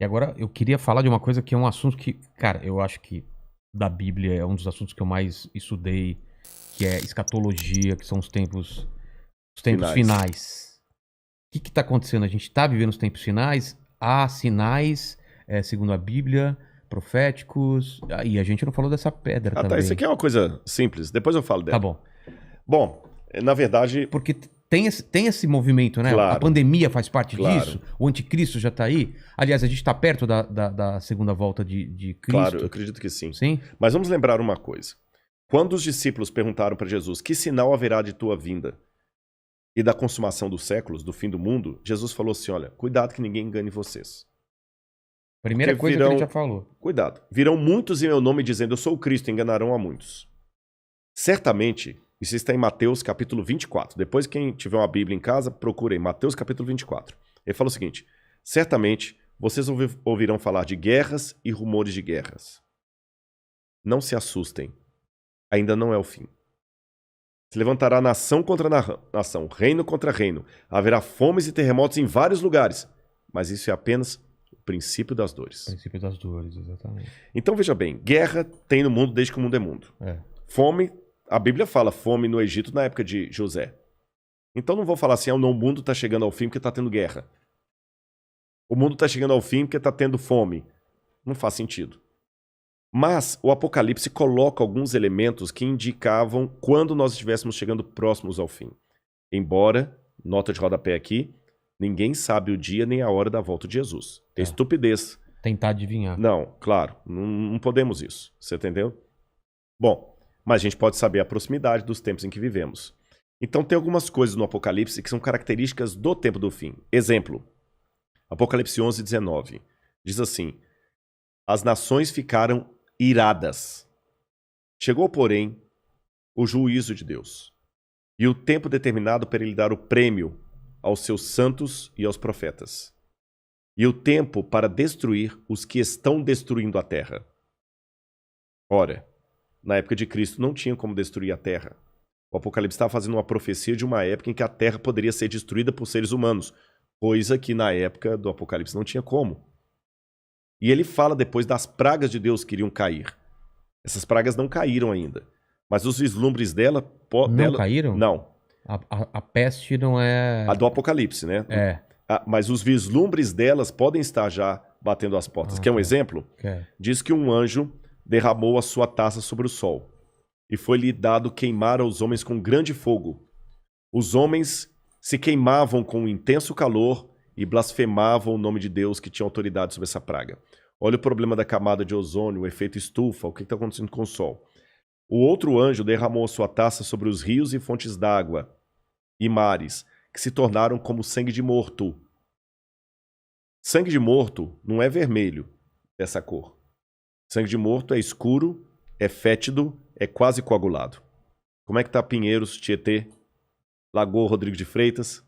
Que agora eu queria falar de uma coisa que é um assunto que, cara, eu acho que da Bíblia é um dos assuntos que eu mais estudei, que é escatologia, que são os tempos finais. O que está acontecendo? A gente está vivendo os tempos finais, há sinais, segundo a Bíblia, proféticos, e a gente não falou dessa pedra também. Tá, isso aqui é uma coisa simples, depois eu falo dela. Tá bom. Bom, na verdade... Porque tem esse movimento, né? Claro. A pandemia faz parte Claro. disso, o anticristo já tá aí. Aliás, a gente tá perto da segunda volta de Cristo. Claro, eu acredito que sim. Sim? Mas vamos lembrar uma coisa. Quando os discípulos perguntaram para Jesus, que sinal haverá de tua vinda e da consumação dos séculos, do fim do mundo, Jesus falou assim, olha, cuidado que ninguém engane vocês. Primeira Porque coisa que ele já falou. Cuidado. Virão muitos em meu nome dizendo, eu sou o Cristo, enganarão a muitos. Certamente, isso está em Mateus capítulo 24. Depois, quem tiver uma Bíblia em casa, procure em Mateus capítulo 24. Ele fala o seguinte, certamente vocês ouvirão falar de guerras e rumores de guerras. Não se assustem. Ainda não é o fim. Se levantará nação contra nação, reino contra reino. Haverá fomes e terremotos em vários lugares. Mas isso é apenas o princípio das dores. O princípio das dores, exatamente. Então veja bem, guerra tem no mundo desde que o mundo é mundo. Fome, a Bíblia fala fome no Egito na época de José. Então não vou falar assim, o mundo está chegando ao fim porque está tendo guerra. O mundo está chegando ao fim porque está tendo fome. Não faz sentido. Mas o Apocalipse coloca alguns elementos que indicavam quando nós estivéssemos chegando próximos ao fim. Embora, nota de rodapé aqui, ninguém sabe o dia nem a hora da volta de Jesus. É estupidez. Tentar adivinhar. Não, claro, não podemos isso. Você entendeu? Bom, mas a gente pode saber a proximidade dos tempos em que vivemos. Então tem algumas coisas no Apocalipse que são características do tempo do fim. Exemplo, Apocalipse 11, 19. Diz assim, as nações ficaram iradas. Chegou, porém, o juízo de Deus e o tempo determinado para ele dar o prêmio aos seus santos e aos profetas e o tempo para destruir os que estão destruindo a terra. Ora, na época de Cristo não tinha como destruir a terra. O Apocalipse estava fazendo uma profecia de uma época em que a terra poderia ser destruída por seres humanos, coisa que na época do Apocalipse não tinha como. E ele fala depois das pragas de Deus que iriam cair. Essas pragas não caíram ainda. Mas os vislumbres dela... Não caíram? Não. A peste não é... A do Apocalipse, né? Mas os vislumbres delas podem estar já batendo as portas. Quer um exemplo? Diz que um anjo derramou a sua taça sobre o sol. E foi-lhe dado queimar aos homens com grande fogo. Os homens se queimavam com um intenso calor e blasfemavam o nome de Deus que tinha autoridade sobre essa praga. Olha o problema da camada de ozônio, o efeito estufa, o que está acontecendo com o Sol. O outro anjo derramou a sua taça sobre os rios e fontes d'água e mares, que se tornaram como sangue de morto. Sangue de morto não é vermelho, dessa cor. Sangue de morto é escuro, é fétido, é quase coagulado. Como é que está Pinheiros, Tietê, Lagoa Rodrigo de Freitas,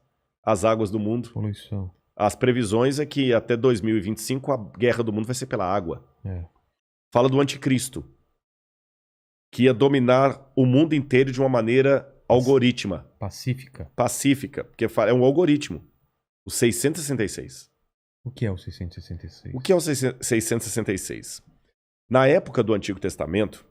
as águas do mundo? Poluição. As previsões é que até 2025 a guerra do mundo vai ser pela água. Fala do anticristo, que ia dominar o mundo inteiro de uma maneira algorítmica. Pacífica, porque é um algoritmo. O 666. O que é o 666? O que é o 666? Na época do Antigo Testamento,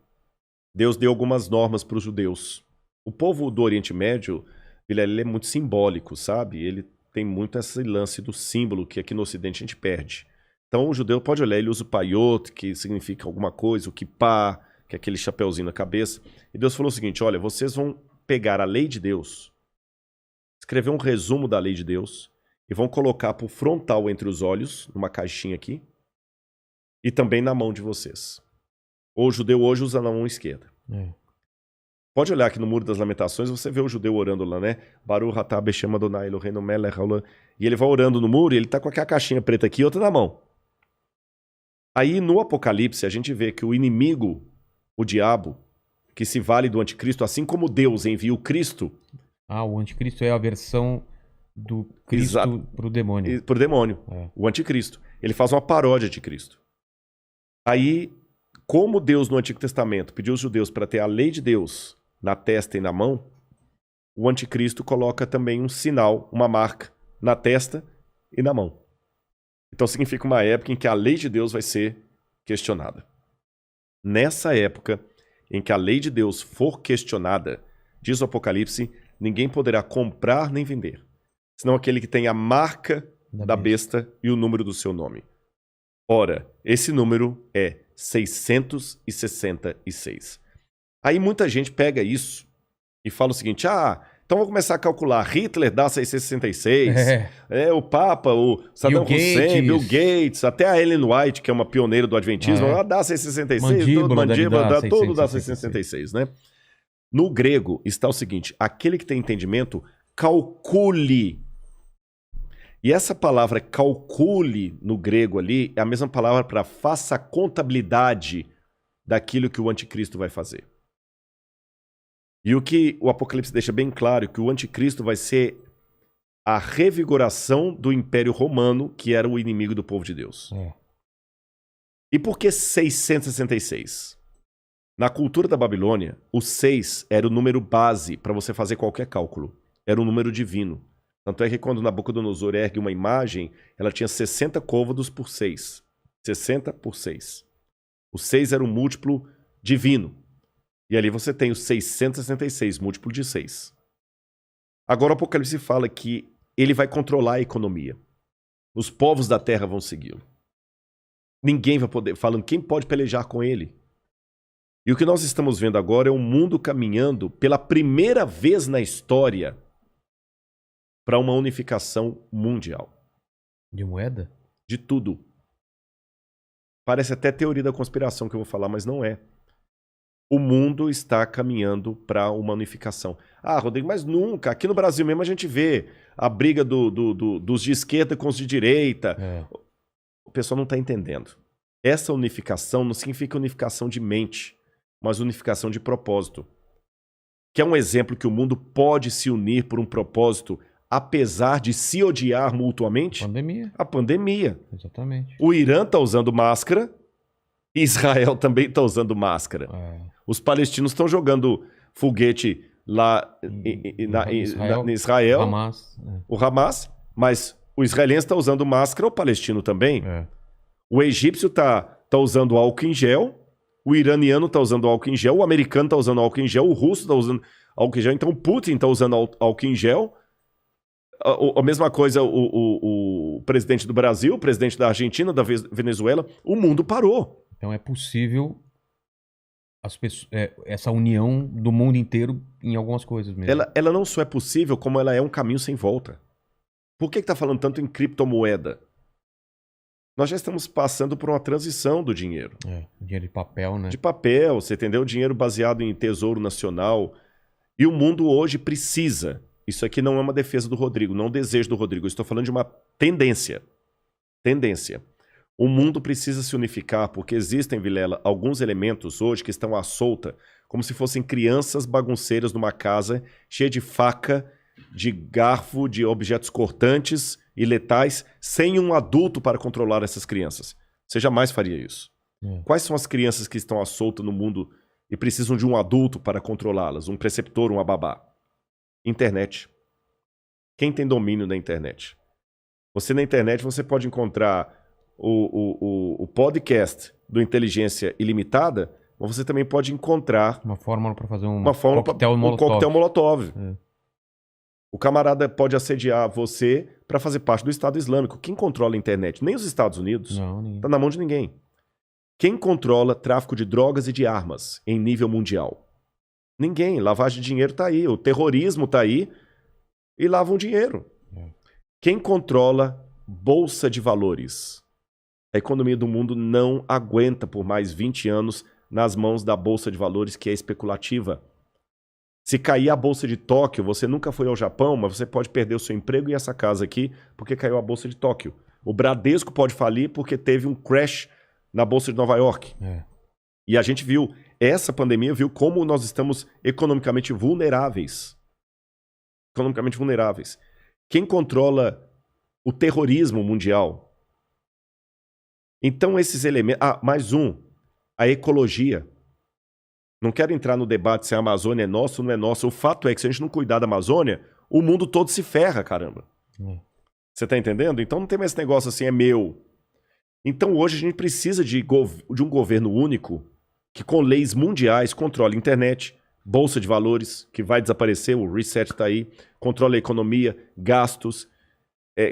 Deus deu algumas normas para os judeus. O povo do Oriente Médio, ele é muito simbólico, sabe? Ele tem muito esse lance do símbolo que aqui no Ocidente a gente perde. Então o judeu pode olhar, ele usa o paiot, que significa alguma coisa, o kippah, que é aquele chapeuzinho na cabeça. E Deus falou o seguinte, olha, vocês vão pegar a lei de Deus, escrever um resumo da lei de Deus e vão colocar por frontal entre os olhos, numa caixinha aqui, e também na mão de vocês. O judeu hoje usa na mão esquerda. Pode olhar aqui no Muro das Lamentações, você vê o judeu orando lá, né? Baruch atah Beshem Adonai Eloheinu melech haolam. E ele vai orando no muro e ele tá com aquela caixinha preta aqui e outra na mão. Aí no Apocalipse a gente vê que o inimigo, o diabo, que se vale do anticristo, assim como Deus envia o Cristo... o anticristo é a versão do Cristo pro demônio. Pro demônio, o anticristo. Ele faz uma paródia de Cristo. Aí, como Deus no Antigo Testamento pediu aos judeus para ter a lei de Deus na testa e na mão, o anticristo coloca também um sinal, uma marca, na testa e na mão. Então significa uma época em que a lei de Deus vai ser questionada. Nessa época em que a lei de Deus for questionada, diz o Apocalipse, ninguém poderá comprar nem vender, senão aquele que tem a marca da besta e o número do seu nome. Ora, esse número é 666. Aí muita gente pega isso e fala o seguinte, então vou começar a calcular, Hitler dá 666, o Papa, o Saddam Hussein, Bill Gates, até a Ellen White, que é uma pioneira do Adventismo, ela dá 666, mandíbula, todo dá 666, né? No grego está o seguinte, aquele que tem entendimento, calcule. E essa palavra calcule no grego ali é a mesma palavra para faça a contabilidade daquilo que o anticristo vai fazer. E o que o Apocalipse deixa bem claro é que o anticristo vai ser a revigoração do Império Romano, que era o inimigo do povo de Deus. E por que 666? Na cultura da Babilônia, o 6 era o número base para você fazer qualquer cálculo. Era um número divino. Tanto é que quando Nabucodonosor ergue uma imagem, ela tinha 60 côvados por 6. 60 por 6. O 6 era um múltiplo divino. E ali você tem o 666, múltiplo de 6. Agora o Apocalipse fala que ele vai controlar a economia. Os povos da terra vão segui-lo. Ninguém vai poder, falando quem pode pelejar com ele. E o que nós estamos vendo agora é o mundo caminhando pela primeira vez na história para uma unificação mundial. De moeda? De tudo. Parece até teoria da conspiração que eu vou falar, mas não é. O mundo está caminhando para uma unificação. Rodrigo, mas nunca. Aqui no Brasil mesmo a gente vê a briga dos de esquerda com os de direita. O pessoal não está entendendo. Essa unificação não significa unificação de mente, mas unificação de propósito. Que é um exemplo que o mundo pode se unir por um propósito, apesar de se odiar mutuamente? A pandemia. Exatamente. O Irã está usando máscara, Israel também está usando máscara. Os palestinos estão jogando foguete lá em Israel, o Hamas, mas o israelense está usando máscara, o palestino também. O egípcio está usando álcool em gel, o iraniano está usando álcool em gel, o americano está usando álcool em gel, o russo está usando álcool em gel, então o Putin está usando álcool em gel. A mesma coisa o presidente do Brasil, o presidente da Argentina, da Venezuela, o mundo parou. Então é possível essa união do mundo inteiro em algumas coisas mesmo. Ela não só é possível, como ela é um caminho sem volta. Por que está falando tanto em criptomoeda? Nós já estamos passando por uma transição do dinheiro. Dinheiro de papel, né? De papel, você entendeu? Dinheiro baseado em tesouro nacional. E o mundo hoje precisa. Isso aqui não é uma defesa do Rodrigo, não é um desejo do Rodrigo. Eu estou falando de uma tendência. Tendência. O mundo precisa se unificar porque existem, Vilela, alguns elementos hoje que estão à solta, como se fossem crianças bagunceiras numa casa cheia de faca, de garfo, de objetos cortantes e letais, sem um adulto para controlar essas crianças. Você jamais faria isso. Quais são as crianças que estão à solta no mundo e precisam de um adulto para controlá-las? Um preceptor, uma babá? Internet. Quem tem domínio da internet? Você na internet você pode encontrar o podcast do Inteligência Ilimitada, mas você também pode encontrar uma fórmula para fazer um coquetel molotov. O camarada pode assediar você para fazer parte do Estado Islâmico. Quem controla a internet? Nem os Estados Unidos. Não, está na mão de ninguém. Quem controla tráfico de drogas e de armas em nível mundial? Ninguém. Lavagem de dinheiro está aí. O terrorismo está aí e lavam dinheiro. Quem controla bolsa de valores? A economia do mundo não aguenta por mais 20 anos nas mãos da bolsa de valores que é especulativa. Se cair a bolsa de Tóquio, você nunca foi ao Japão, mas você pode perder o seu emprego e essa casa aqui porque caiu a bolsa de Tóquio. O Bradesco pode falir porque teve um crash na bolsa de Nova York. E a gente viu, essa pandemia viu como nós estamos economicamente vulneráveis. Economicamente vulneráveis. Quem controla o terrorismo mundial? Então esses elementos... mais um. A ecologia. Não quero entrar no debate se a Amazônia é nossa ou não é nossa. O fato é que se a gente não cuidar da Amazônia, o mundo todo se ferra, caramba. Você tá entendendo? Então não tem mais esse negócio assim, é meu. Então hoje a gente precisa de um governo único que com leis mundiais controle a internet, bolsa de valores, que vai desaparecer, o reset está aí, controle a economia, gastos,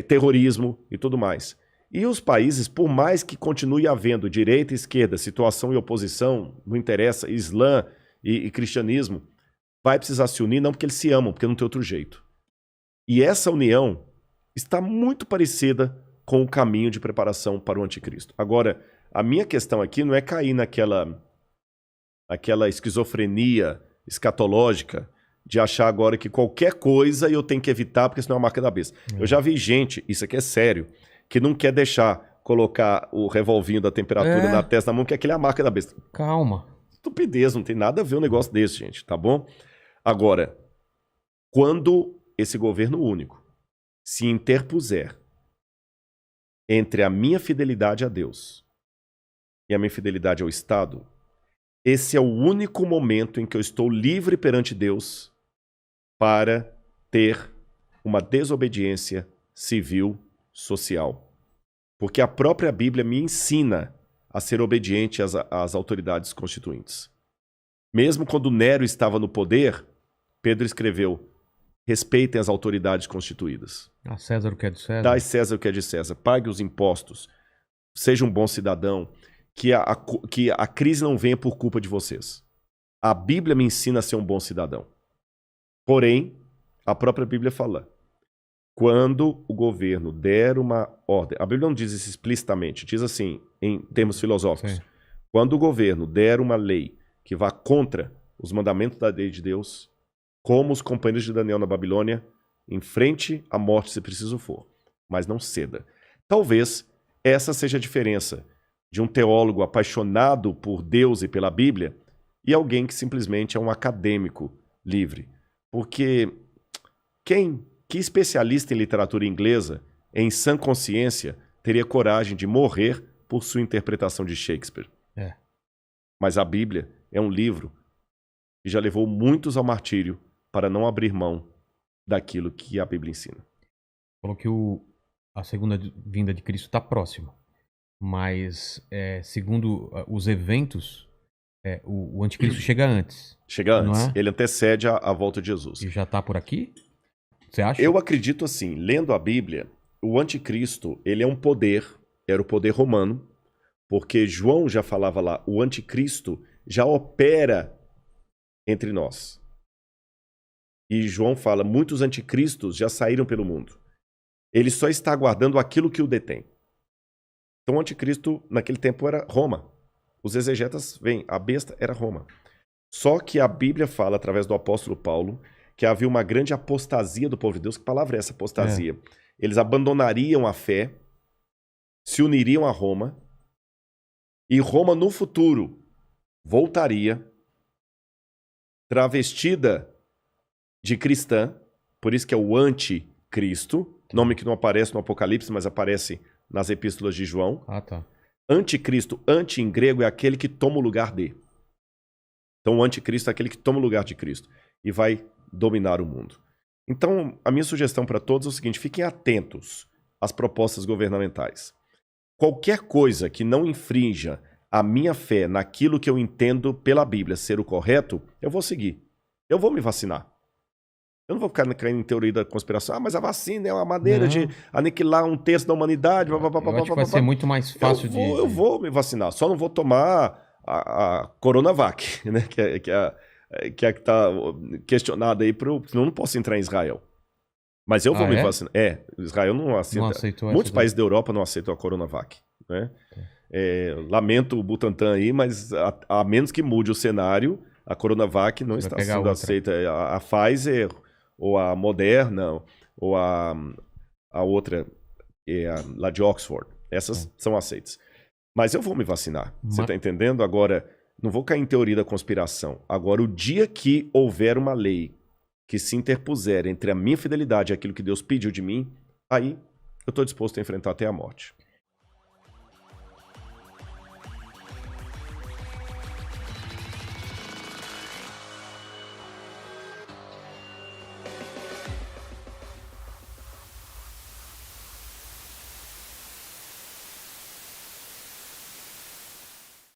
terrorismo e tudo mais. E os países, por mais que continue havendo direita e esquerda, situação e oposição, não interessa, Islã e cristianismo, vai precisar se unir, não porque eles se amam, porque não tem outro jeito. E essa união está muito parecida com o caminho de preparação para o anticristo. Agora, a minha questão aqui não é cair naquela esquizofrenia escatológica de achar agora que qualquer coisa eu tenho que evitar porque senão é a marca da besta. Eu já vi gente, isso aqui é sério, que não quer deixar colocar o revolvinho da temperatura na testa da mão, que aquele é a marca da besta. Calma. Estupidez, não tem nada a ver um negócio desse, gente, tá bom? Agora, quando esse governo único se interpuser entre a minha fidelidade a Deus e a minha fidelidade ao Estado, esse é o único momento em que eu estou livre perante Deus para ter uma desobediência civil, social. Porque a própria Bíblia me ensina a ser obediente às autoridades constituintes. Mesmo quando Nero estava no poder, Pedro escreveu: respeitem as autoridades constituídas. A César o que é de César. Dai César o que é de César. Pague os impostos. Seja um bom cidadão. Que a crise não venha por culpa de vocês. A Bíblia me ensina a ser um bom cidadão. Porém, a própria Bíblia fala: quando o governo der uma ordem... A Bíblia não diz isso explicitamente. Diz assim, em termos filosóficos. Sim. Quando o governo der uma lei que vá contra os mandamentos da lei de Deus, como os companheiros de Daniel na Babilônia, enfrente a morte se preciso for, mas não ceda. Talvez essa seja a diferença de um teólogo apaixonado por Deus e pela Bíblia e alguém que simplesmente é um acadêmico livre. Porque que especialista em literatura inglesa, em sã consciência, teria coragem de morrer por sua interpretação de Shakespeare? Mas a Bíblia é um livro que já levou muitos ao martírio para não abrir mão daquilo que a Bíblia ensina. Falou que a segunda vinda de Cristo está próxima. Mas, segundo os eventos, o anticristo chega antes. Chega antes. Ele antecede a volta de Jesus. E já está por aqui? Você acha? Eu acredito assim, lendo a Bíblia, o anticristo, ele é um poder, era o poder romano, porque João já falava lá, o anticristo já opera entre nós. E João fala, muitos anticristos já saíram pelo mundo. Ele só está aguardando aquilo que o detém. Então o anticristo naquele tempo era Roma. Os exegetas veem, a besta era Roma. Só que a Bíblia fala, através do apóstolo Paulo, que havia uma grande apostasia do povo de Deus. Que palavra é essa, apostasia? Eles abandonariam a fé, se uniriam a Roma, e Roma no futuro voltaria travestida de cristã, por isso que é o anticristo, nome que não aparece no Apocalipse, mas aparece nas epístolas de João. Tá. Anticristo, anti em grego, é aquele que toma o lugar de. Então o anticristo é aquele que toma o lugar de Cristo e vai dominar o mundo. Então a minha sugestão para todos é o seguinte, fiquem atentos às propostas governamentais. Qualquer coisa que não infrinja a minha fé naquilo que eu entendo pela Bíblia ser o correto, eu vou seguir. Eu vou me vacinar. Eu não vou ficar caindo em teoria da conspiração. Mas a vacina é uma maneira de aniquilar um terço da humanidade. Eu acho que vai ser muito mais fácil Eu vou me vacinar. Só não vou tomar a Coronavac, né? Que está questionada aí, senão eu não posso entrar em Israel. Mas eu vou me vacinar. Israel não aceita. Não aceitou. Muitos países da Europa não aceitam a Coronavac, né? Lamento o Butantan aí, mas a menos que mude o cenário, a Coronavac não está sendo aceita. A Pfizer, ou a Moderna, ou a outra, lá de Oxford. Essas são aceitas. Mas eu vou me vacinar. Você está entendendo? Agora, não vou cair em teoria da conspiração. Agora, o dia que houver uma lei que se interpuser entre a minha fidelidade e aquilo que Deus pediu de mim, aí eu estou disposto a enfrentar até a morte.